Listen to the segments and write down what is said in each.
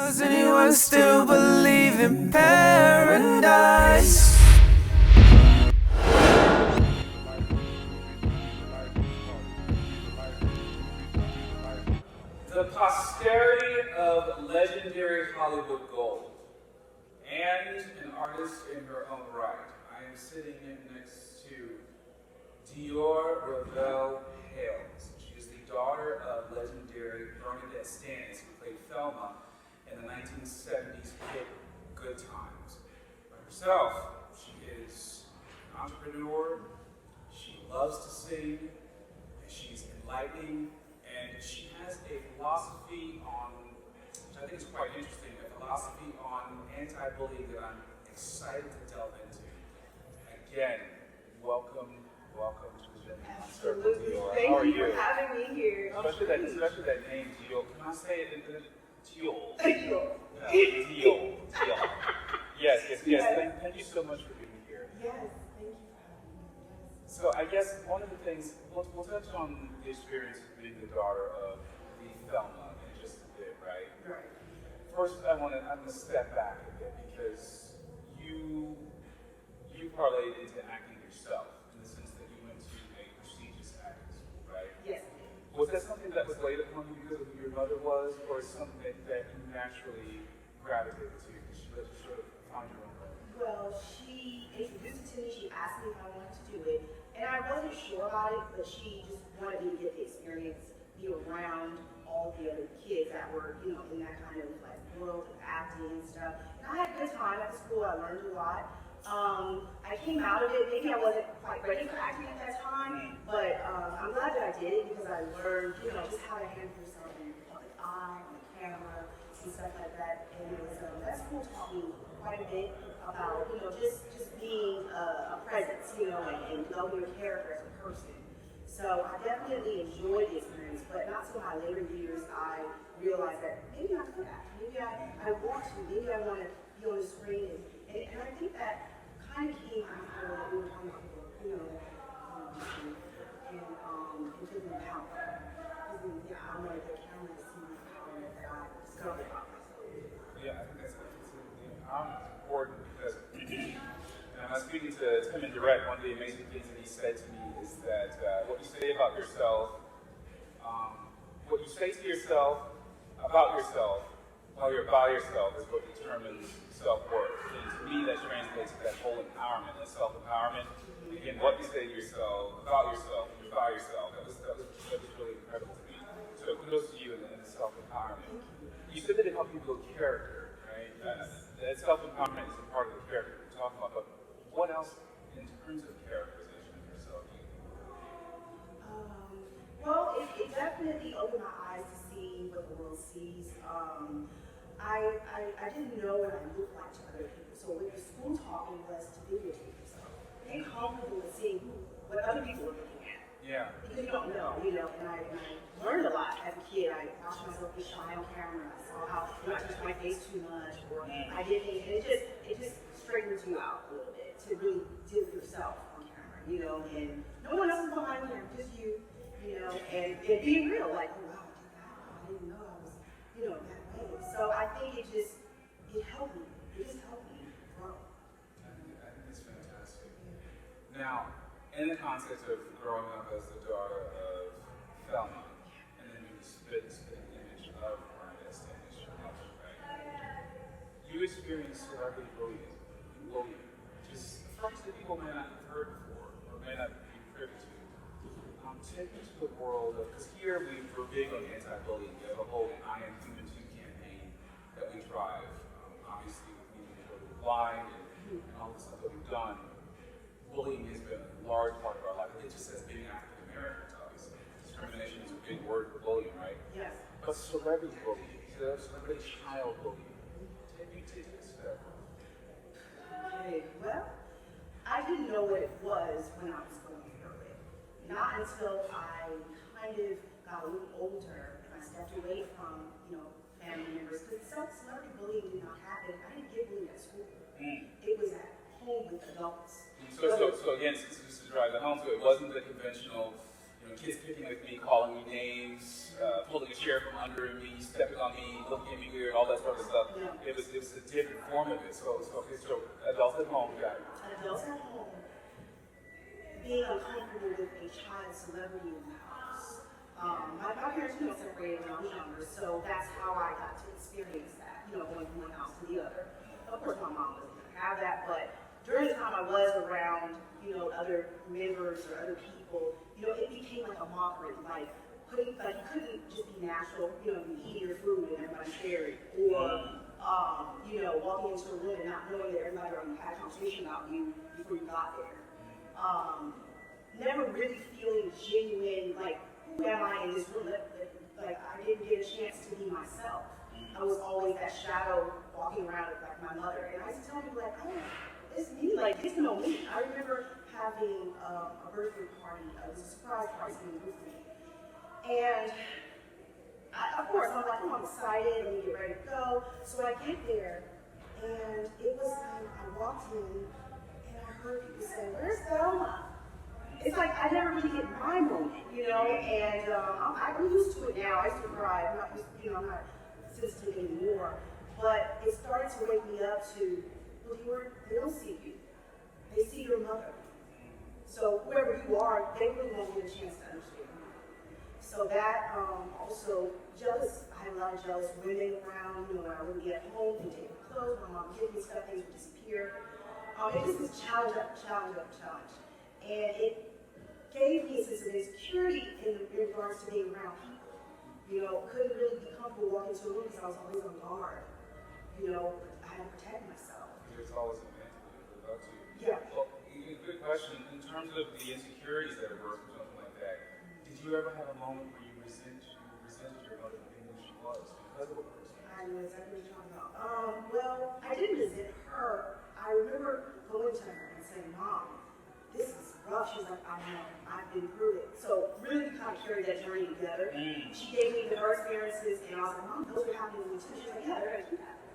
Does anyone still believe in paradise? The posterity of legendary Hollywood gold, and an artist in her own right. I am sitting next to Dior Ravel Hales. She is the daughter of legendary Bernadette Stanis, who played Thelma in the 1970s hit Good Times. By herself, she is an entrepreneur, she loves to sing, and she's enlightening, and she has a philosophy on, which I think is quite interesting, a philosophy on anti-bullying that I'm excited to delve into. Again, welcome to the Jenleeíon Circle, Dior. Thank How are you you? for having me here. Especially that name, Dior. Can I say it in Dior? Dior. Dior. Yes. Thank you so much for being here. Yes, thank you for having me. So I guess one of the things, we'll touch on the experience of being the daughter of the Thelma in just a bit, right? Right. First, I'm gonna step back a bit because you parlayed into acting yourself in the sense that you went to a prestigious acting school, right? Yes. Was that something that was laid upon you because of who your mother was, or something that you naturally gravitated to because she let you sort of find your own way? Well, she introduced it to me. She asked me if I wanted to do it, and I wasn't sure about it, but she just wanted me to get the experience, be around all the other kids that were, in that kind of like world of acting and stuff. And I had a good time at the school. I learned a lot. I came out of it, maybe I wasn't quite ready for acting at that time, but I'm glad that I did it because I learned, just how to handle yourself in the public eye, on the camera, and stuff like that. And it was, that school taught me quite a bit about, just being a presence, and knowing your character as a person. So I definitely enjoyed the experience, but not till my later years I realized that maybe I could act, maybe I want to, maybe I want to be on the screen, and I think that kind of came after we were talking about and taking the power. Because I wanted the camera to see the power that I discovered about myself. Yeah, I think that's important because and I'm speaking to Tim and Direct. One of the amazing things that he said to me is that what you say about yourself, what you say to yourself about yourself while you're by yourself is what determines self-worth. And to me, that translates to that whole empowerment, that self-empowerment. Again, what you say to yourself about yourself when you're by yourself, that was really incredible to me. So kudos to you in the self-empowerment. You said that it helped you build character, right? That self-empowerment is a part of the character we're talking about, but what else in terms of characterization of yourself do you think? Well, it definitely opened my eyes to see what the world sees. I didn't know what I looked like to other people, so what the school taught me was to videotape yourself. Be comfortable with seeing what other people are looking at. Yeah. Because you don't know, and I learned a lot as a kid. I watched myself get shy on camera. I saw how I touched my face too much, or I didn't, and it just straightens you out a little bit to really deal with yourself on camera, and no one else is behind the camera, just you, and being real, like, oh wow, I didn't know I was, that way. So I think it helped me. It just helped me grow. I think that's fantastic. Now, in the context of growing up as the daughter of Thelma, and then you spit an image of Bernadette Stanis, your mother, right? You experienced celebrity bullying, just from that people may not have heard before, or may not be privy to. Take me to the world of, because here we're big on anti-bullying. We have a whole I Am Human Too campaign that we drive. Obviously, with being blind and all the stuff that we've done, bullying has been a large part of our life. It just as being African Americans, obviously. Discrimination is a big word for bullying, right? Yes. But celebrity bullying, celebrity child bullying. Take me to that. Okay, well, I didn't know what it was when I was going through it. Not until I kind of got a little older and I stepped away from, family members. Because celebrity bullying did not happen. I didn't get bullied at school. It was at home with adults. So again, just to drive it home, so it wasn't the conventional, kids picking with me, calling me names, pulling a chair from under me, stepping on me, looking at me weird, all that sort of stuff. It was a different form of it. So adults at home, got it. Adults at home being uncomfortable with a child celebrity in the house. My parents, separated when I was younger, so that's how I got to experience that, going from one house to the other. Of course, my mom wasn't going to have that, but during the time I was around, other members or other people, it became like a mockery, like you couldn't just be natural, you eat your food and everybody shared it, or walking into a room and not knowing that everybody already had a conversation about you before you got there. Never really feeling genuine, like, who am I in this room? Like, I didn't get a chance to be myself. I was always that shadow walking around like my mother. And I used to tell people, like, oh, it's me, like, get to know me. I remember having a birthday party, it was a surprise party with me. And of course, I'm like, I'm excited, let me get ready to go. So I get there, and it was like, I walked in, and I heard people say, where's Thelma? It's like I never really get my moment, and I'm used to it now. I used to cry. I'm not used, I'm not sensitive anymore. But it started to wake me up to, well, they don't see you. They see your mother. So whoever you are, they really won't get a chance to understand you. So that also jealous. I had a lot of jealous women around. When I would be at home, they take my clothes, my mom would give me stuff, things would disappear. It just was challenge after challenge after challenge. And it gave me a sense of insecurity in regards to being around people. Couldn't really be comfortable walking into a room because I was always on guard. I had to protect myself. There's always a man to live up to. Yeah. Well, a good question. In terms of the insecurities that are birthed from something like that, did you ever have a moment where you resented your mother for being who she was because of a person? I know exactly what you're talking about. Well, I didn't resent her. I remember going to her and saying, Mom, this is rough. She's like, I know, I've been through it. So really kind of carried that journey together. She gave me her experiences, and I was like, Mom, those are happening to me too. She's like, yeah, they're going to keep happening.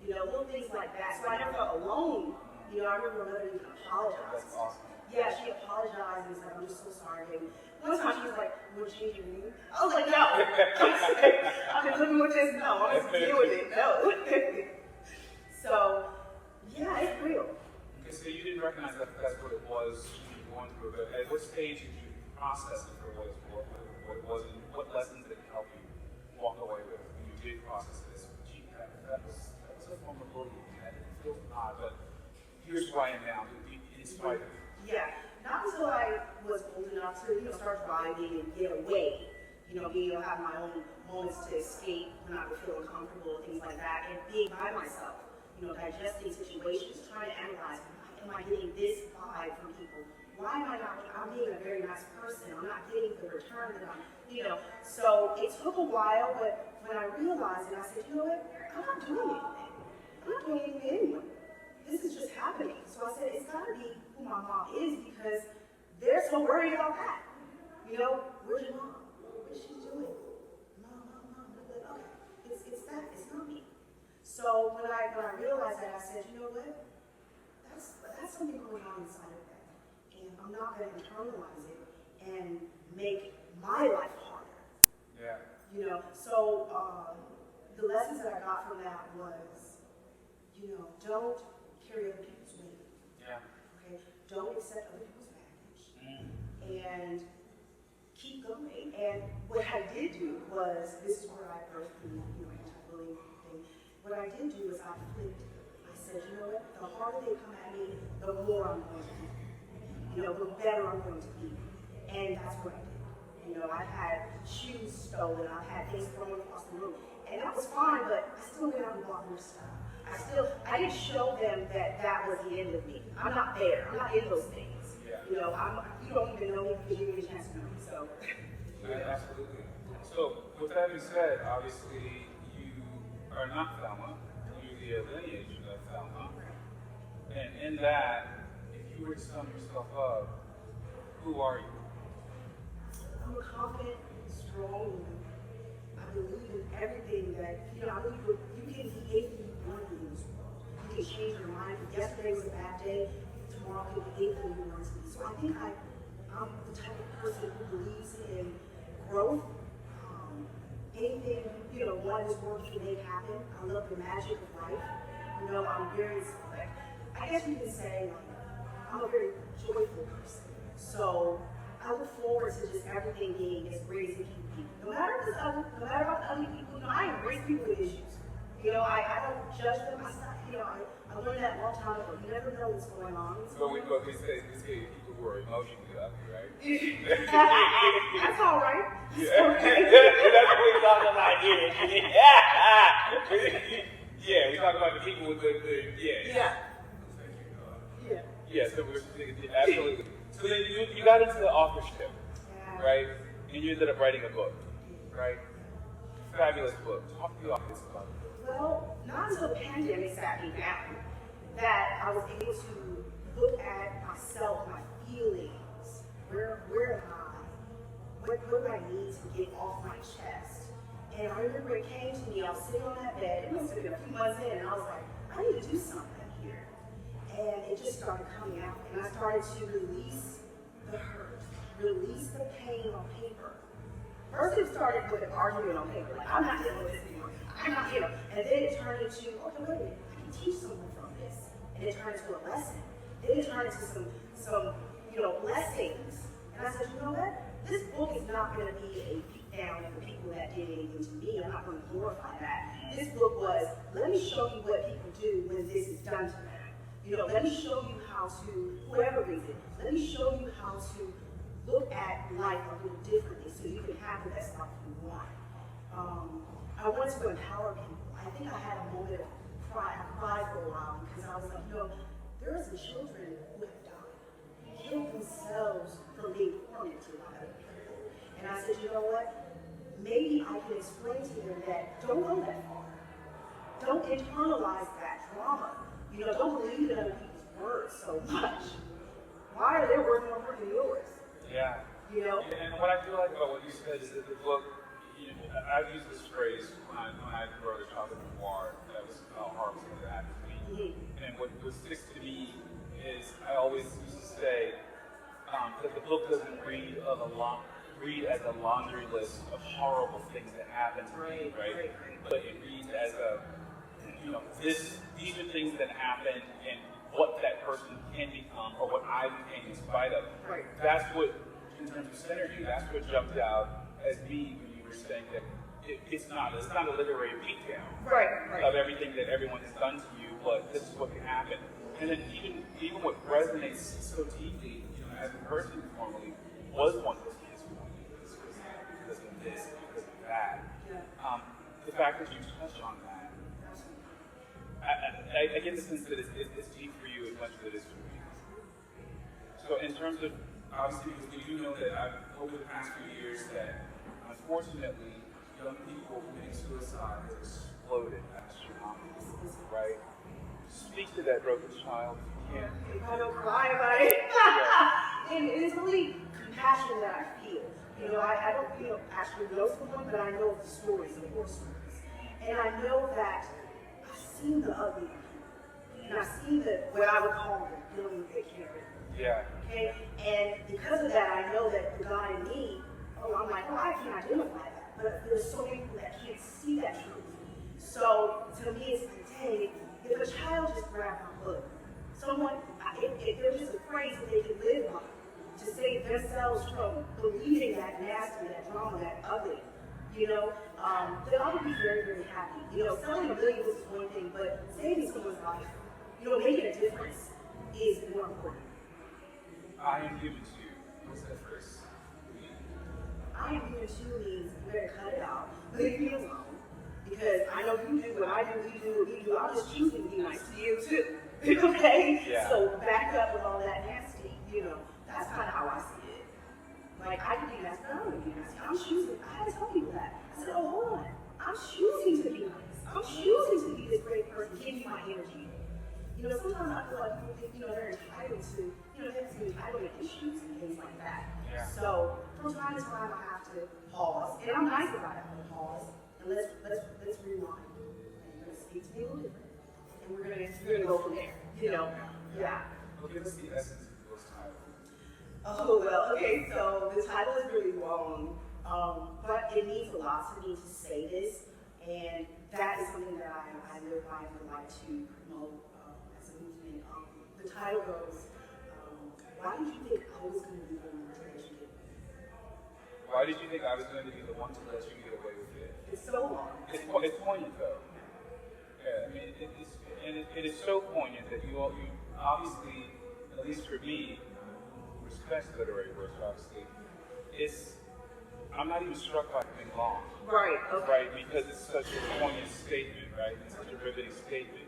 Little things like that. So I never felt alone. I remember my mother even apologized. That's awesome. Yeah, she apologized and was like, I'm just so sorry, baby. One time she was like, you want to change your name? I was like, no. I've been living with this. No, I'm just deal with it. No. So, yeah, it's real. Okay, so you didn't recognize that that's what it was you were going through, but at what stage did you process it for what it was, and what lessons did it help you walk away with when you did process this? Gee, that was a form of bullying. That feels odd, but here's who I am now, in spite of it. Yeah, not until I was old enough to, start driving and get away, being able to have my own moments to escape when I would feel uncomfortable, things like that, and being by myself, digesting situations, trying to analyze, am I getting this vibe from people? Why am I not, I'm being a very nice person, I'm not getting the return that I'm, so it took a while, but when I realized it, I said, you know what, I'm not doing anything. I'm not doing anything to anyone. This is just happening. So I said, it's got to be who my mom is because they're so worried about that. Where's your mom? What's she doing? Mom. I'm like, okay, it's that. It's not me. So when I realized that, I said, you know what? That's something going on inside of that. And I'm not going to internalize it and make my life harder. Yeah. So the lessons that I got from that was, don't carry other people's weight. Yeah. Okay? Don't accept other people's baggage. And keep going. And what I did do was, this is where I birthed the anti-bullying thing. What I did do is I flipped. I said, you know what? The harder they come at me, the more I'm going to be. The better I'm going to be. And that's what I did. I've had shoes stolen. I've had things thrown across the room. And that was fine, but I still went out and bought more stuff. I didn't show them that was the end of me. I'm not there. I'm not in those things. Yeah. You don't even know me because you didn't get a chance to know me. So. Yeah, absolutely. So, with that being said, obviously you are not Thelma. You're the lineage of Thelma. And in that, if you were to sum yourself up, who are you? I'm a confident, strong woman. I believe in everything that, I believe you can be anything you want to be in this world. You can change your mind. Yesterday was a bad day. Tomorrow can be anything you want to be. So I think I'm the type of person who believes in growth. Anything, wanted this world to make happen. I love the magic of life. You know, I'm very, like, I guess you can say, I'm a very joyful person. So I look forward to just everything being as great as it can be. No matter if it's other, no matter about other people, you know, I embrace people with issues. You know, I don't judge them. I learned that a long time ago. You never know what's going on. But we say people who are emotionally ugly, right? That's all right. Yeah. That's what we talk about here. Yeah, we talk about the people with the Yeah. Yeah, so we're absolutely. So then you got into the authorship, right? And you ended up writing a book, right? Fabulous book. Talk to the audience about it. Well, not until the pandemic sat me down that I was able to look at myself, my feelings. Where am I? What do I need to get off my chest? And I remember it came to me, I was sitting on that bed, it must have been a few months in, and I was like, I need to do something here. And it just started coming out, and I started to release the hurt, release the pain on paper. First it started with an argument on paper, like, I'm not dealing with this anymore. I'm not, you know, and then it turned into, okay, wait a minute, I can teach someone from this. And it turned into a lesson. Then it turned into some, you know, blessings. And I said, you know what? This book is not going to be a beat down of the people that did anything to me. I'm not going to glorify that. This book was, let me show you what people do when this is done to them. You know, let me show you how to, whoever reads it, let me show you how to look at life a little differently so you can have the best life you want. I wanted to empower people. I think I had a moment of pride. I cried for a while because I was like, you know, there are some children who have died, killed themselves from being tormented by other people. And I said, you know what? Maybe I can explain to them that don't go that far. Don't internalize that trauma. You know, don't believe in other people's words so much. Why are their words more important than yours? Yeah. You know? And what I feel like about what you said is that the book, I've used this phrase when I wrote a childhood memoir that was about horrible things that happened to me. And what sticks to me is I always used to say that the book doesn't read as a laundry list of horrible things that happened to me, right? But it reads as a, you know, these are things that happened and what that person can become or what I became in spite of. Right. That's what, in terms of synergy, that's what jumped out as me when you were saying that it's not a literary beatdown of everything that everyone has done to you, but this is what can happen. And then even what resonates so deeply, you know, as a person formally, was one of those kids who wanted this because of this, because of that. The fact that you touch on that, I get the sense that it's deep for you as much as it is for me. So in terms of, obviously, we do know that over the past few years that, unfortunately, young people committing suicide has exploded astronomically, right? Speak to that broken child if you can. I don't cry about it. And it's really compassion that I feel. You know, I don't, you know, actually know someone, but I know the stories, the horror stories. And I know that I've seen the ugly, and I've seen what I would call the feeling they carry. Yeah. Okay? And because of that, I know that the God in me, I'm like, I can identify that. But there's so many people that can't see that truth. So to me, it's like, dang, if a child just grabbed my book, someone, if there's just a phrase that they can live by to save themselves from believing that nasty, that drama, that ugly, you know, then I would be very, very happy. You know, selling a million books is one thing, but saving someone's life, you know, making a difference is more important. I am given to you. What's that phrase? I am given to you means you better cut it out, leave me alone. Because I know you do what I do, you do what you do. I'm just choosing to be nice to you too. Okay? Yeah. So back up with all that nasty, you know, that's kind of how I see it. Like, I can be nice, but I don't want to be nice. I'm choosing. I had to tell people that. I said, oh, hold on. I'm choosing to be nice. I'm choosing to be this great person, give you my energy. You know, sometimes I feel like people think, you know, they're entitled to, you know, there's some entitlement issues and things like that. Yeah. So from time to time, I have to pause. And I'm nice about it. I'm pause. And let's rewind. And let's speak to me a little different. And we're gonna go from there. You know? Yeah. Okay, what's the essence of the book's title? Oh well, okay, so the title is really long. But it means a lot to me to say this. And that is something that I live by and would like to promote as a movement. The title goes, why did you think I was going to be the one to let you get away? Why did you think I was going to be the one to let you get away with it? It's so long. It's poignant though. Yeah, I mean, it is so poignant that you obviously, at least for me, respect literary works, obviously. I'm not even struck by it being long. Right, okay. Right, because it's such a poignant statement, right? It's such a riveting statement.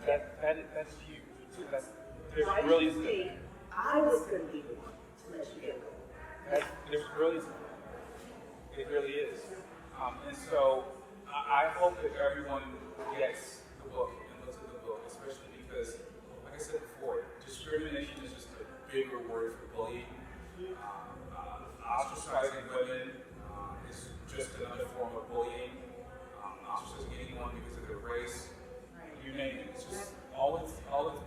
That's huge. There's Why brilliance did you in think I was going to be the one to let you get away? There's brilliance in it. It really is. And so I hope that everyone gets the book and looks at the book, especially because, like I said before, discrimination is just a bigger word for bullying. Ostracizing women is just another form of bullying. Ostracizing anyone because of their race, you name it. It's just all it's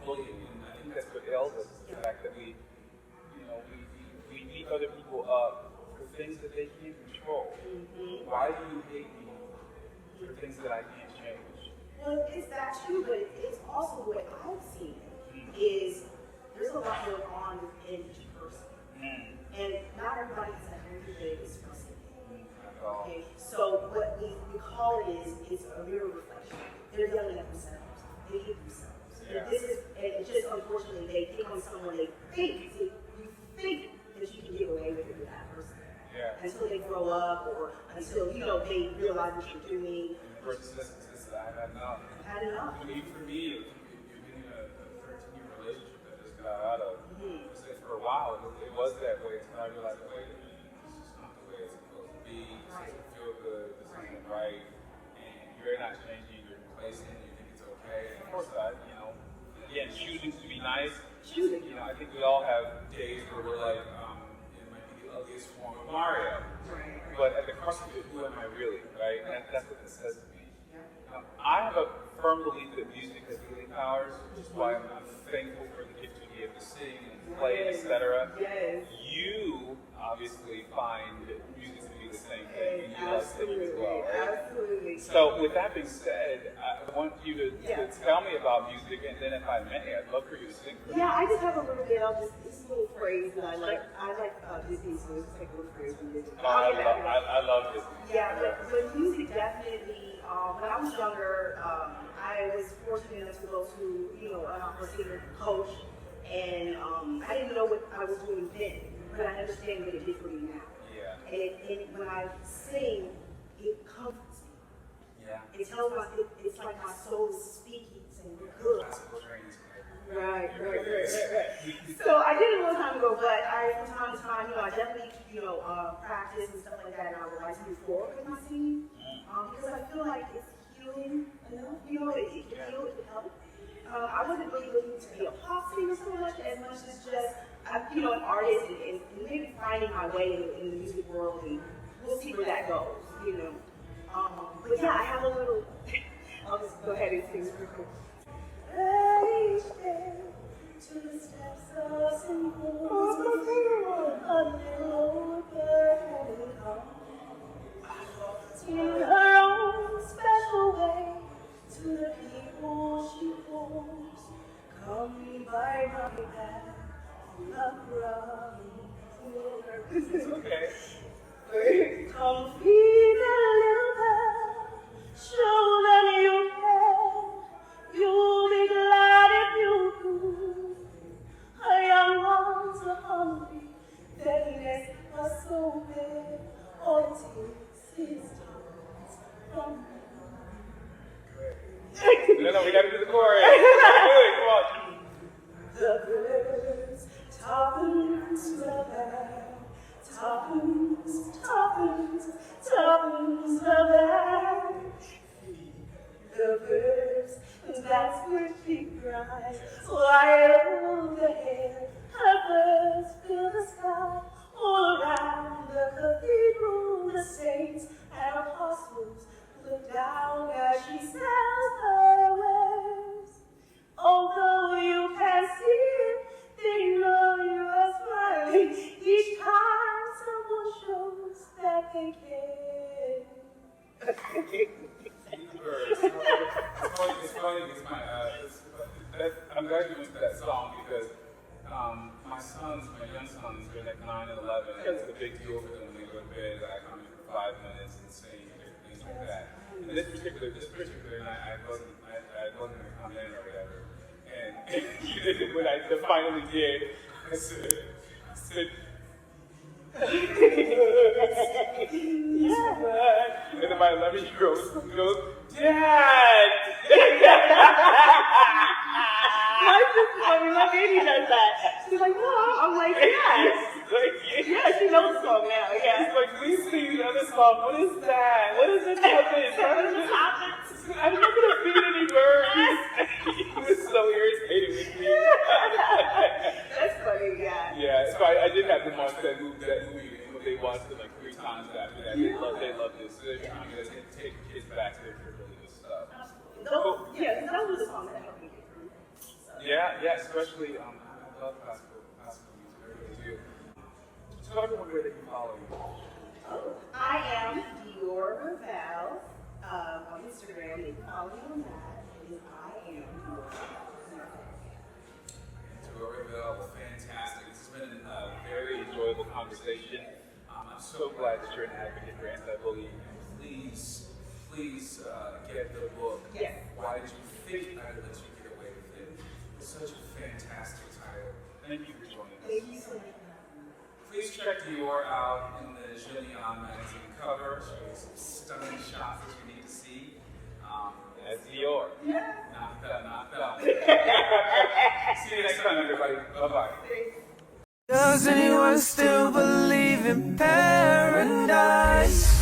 bullying, and I think that's what ails us, is the fact that we beat other people up for things that they can't control. Mm-hmm. Why do you hate me for things that I can't change? Well, it's that too, but it's also the way I've seen it, is there's a lot going on within each person. And not everybody has that energy that is expressing it. Okay, so what we call it is a mirror reflection. They're yelling at themselves. They hate themselves. Yeah. And it's just unfortunately they pick on someone they think that you can get away with it with that person. Yeah. Until they grow up or until they realize what you're doing. And the person says, I've had enough. I've had enough. I mean, for me, you're being in a 13-year relationship that I just got out of. For a while, it was that way until I realized, wait a minute, this is not the way it's supposed to be. This doesn't feel good. This isn't right. And you're not changing. You're complacent. You think it's okay. And of course, again, choosing to be nice. I think we all have days where we're like, it might be the ugliest form of Mario. But at the crux of it, who am I really, right? And that's what this says to me. I have a firm belief that music has healing powers, which is why I'm thankful for the gift to be able to sing and play, etc. Yes. You obviously find music to be the same thing, and you love singing as well, right? Absolutely. So with that being said, I want you to tell me about music, and then if I may, I'd love for you to sing for me. Yeah, I just have a little bit of this little phrase that I like. I like Disney, so let's take a little phrase from Disney. I love Disney. Yeah, but music definitely, when I was younger, I was fortunate enough to go to, a singer coach, and I didn't know what I was doing then, but I understand what it did for me now. Yeah. And when I sing, it comforts me. Yeah. It tells it's like my soul is speaking, saying, "You're good." Classical training is great. Right. So I did it a long time ago, but from time to time, I definitely, practice and stuff like that, and I would like to move forward with my singing, because I feel like it's healing enough, it can heal, it can help. I wasn't really looking to be a pop singer so much as just, an artist and maybe finding my way in the music world, and we'll see where that goes, But yeah, I have a little, I'll just go ahead and sing real quick. Each day to the steps of St. Paul's, a little bird having come in her own special way to the people she holds. Come by my path on the ground. Okay. Come feed the little bird, show them you care. You'll be glad if you do. Her young ones are hungry, their necks are so bare. All it takes is times from me. No, we gotta do the chorus. Come on. The birds tuppence to the bag, tuppence the bag. The birds, that's where she cries, while overhead her birds fill the sky. All around the cathedral, the saints and apostles look down as she says her wares. Although you can't see it, they know you are smiling each time someone shows that they care. funny because I'm glad you went to that song because my young sons, they're like 9 and 11. It's a big deal for them when they go to bed. I come in for 5 minutes and sing and different things like that. And this particular night, I wasn't going to come in or whatever. And when I finally did, I said, yeah. And then my 11-year-old goes, Dad! That's just funny. My baby does that. She's like, no. I'm like, yes. Yeah, she knows the song now. Yeah. She's like, please sing the other song. What is that? What is it happening? I'm not going to feed any birds. He was so irritated with me. That's funny, yeah. Yeah, so I did have them watch that movie. They watched it like 3 times after that. They love this. So they're trying to take kids back to their really good stuff. Yeah, that was the song that helped me get through. Yeah, especially, I love classical music, I really do. So everyone, where they can follow you. I am Dior Ravel on Instagram. You can follow me on that. And I am Dior Ravel. Dior Ravel, fantastic. This has been a very enjoyable conversation. I'm so glad that you're an advocate for anti-bullying. Please get the book. Yes. Why did you think I would let you get away with it? It's such a fantastic title. Thank you for joining us. Thank you so much. Please check Dior out in the Jenleeion magazine cover. Shows some stunning shots that you need to see. That's Dior. Yeah. Not bad. See you next time, everybody. Bye-bye. Does anyone still believe in paradise?